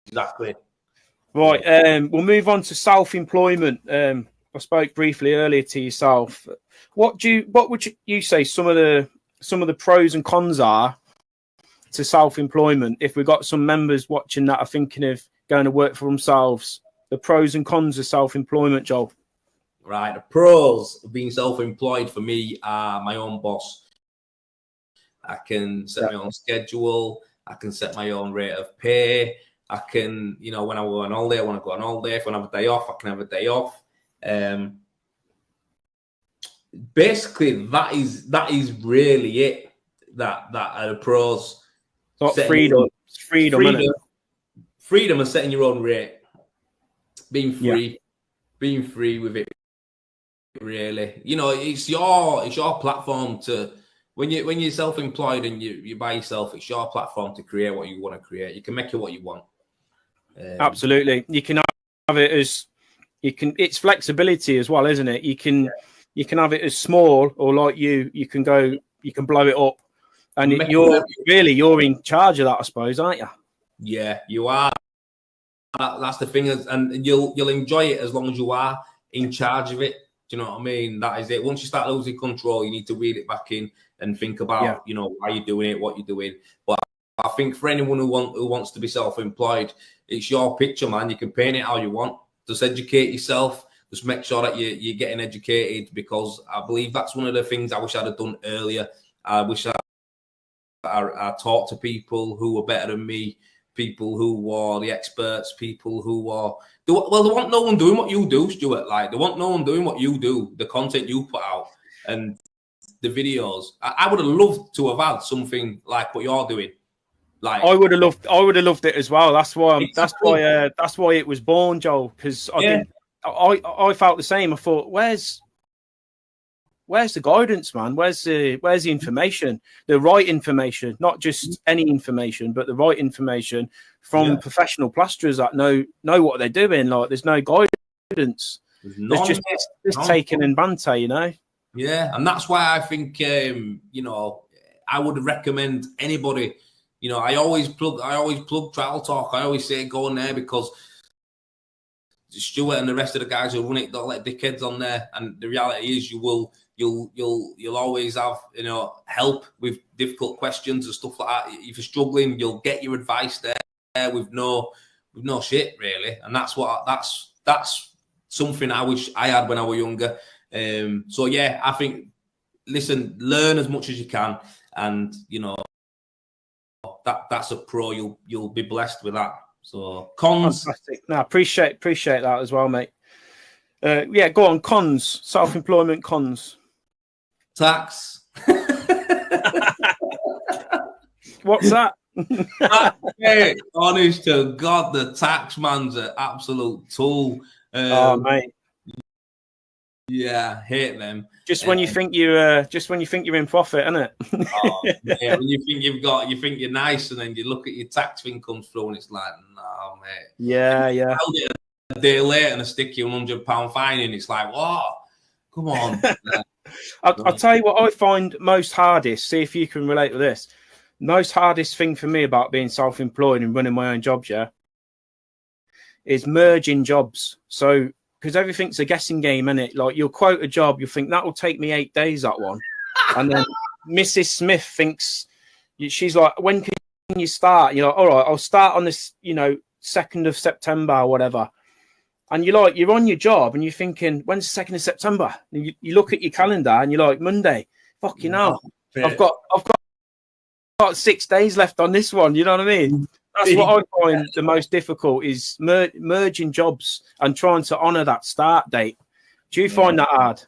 Exactly. Right. We'll move on to self-employment. I spoke briefly earlier to yourself. What would you say some of the pros and cons are to self-employment? If we've got some members watching that are thinking of going to work for themselves, the pros and cons of self-employment, Joel. Right. The pros of being self-employed for me are my own boss. I can set my own schedule. I can set my own rate of pay. I can, when I go on holiday, I want to go on holiday. If I want to have a day off, I can have a day off. Basically, that is really it. That are the pros. Freedom, freedom of setting your own rate, being free with it. Really, it's your platform to when you're self-employed and you by yourself. It's your platform to create what you want to create. You can make it what you want. Absolutely, you can have it as It's flexibility as well, isn't it? You can have it as small, or like you can blow it up, and you're in charge of that, I suppose, aren't you? Yeah, you are. That's the thing, and you'll enjoy it as long as you are in charge of it. Do you know what I mean? That is it. Once you start losing control, you need to reel it back in and think about, why you're doing it, what you're doing. But I think for anyone who wants to be self-employed, it's your picture, man. You can paint it how you want. Just educate yourself. Just make sure that you're getting educated, because I believe that's one of the things I wish I'd have done earlier. I wish I talked to people who were better than me, people who were the experts, people who were... They want no one doing what you do, Stuart. Like, they want no one doing what you do, the content you put out and the videos. I would have loved to have had something like what you're doing. Like, I would have loved it as well. That's why it was born, Joel. Because I felt the same. I thought, where's the guidance, man? Where's the information? The right information, not just any information, but the right information from professional plasterers that know what they're doing. Like, there's no guidance. There's just taking and banter, Yeah, and that's why I think I would recommend anybody. I always plug Trial Talk. I always say go on there, because Stuart and the rest of the guys who run it don't let dickheads on there. And the reality is, you'll always have help with difficult questions and stuff like that. If you're struggling, you'll get your advice there with no shit, really. And that's something I wish I had when I was younger. So yeah, I think, listen, learn as much as you can, and that's a pro. You'll be blessed with that. So cons. Fantastic. No, appreciate that as well, mate. Go on. Cons. Self-employment cons. Tax. What's that? Hey, honest to God, the tax man's an absolute tool. Mate. Yeah, hate them. Just when you think you're in profit, isn't it? Yeah, when you think you're nice, and then you look at your tax thing comes through, and it's like, no, mate. Yeah. A day later, and I stick you £100 fine, and it's like, what? Come on. I'll tell you what I find most hardest. See if you can relate to this. Most hardest thing for me about being self-employed and running my own jobs, is merging jobs. So, because everything's a guessing game, isn't it? Like, you'll quote a job, you'll think that will take me 8 days, that one. And then Mrs. Smith thinks, she's like, when can you start? You're like, all right, I'll start on this, 2nd of September or whatever. And you're on your job and you're thinking, when's the 2nd of September? And you look at your calendar and you're like, Monday. Fucking hell. I've got 6 days left on this one. You know what I mean? That's what I find the most difficult, is merging jobs and trying to honour that start date. Do you find that hard?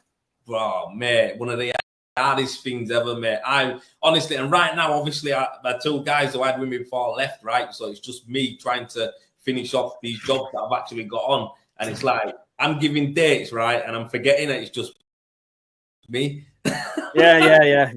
Bro, mate, one of the hardest things ever, mate. I honestly, and right now, obviously, the 2 guys who I had with me before left, right? So it's just me trying to finish off these jobs that I've actually got on. And it's like, I'm giving dates, right? And I'm forgetting that it's just me. Yeah.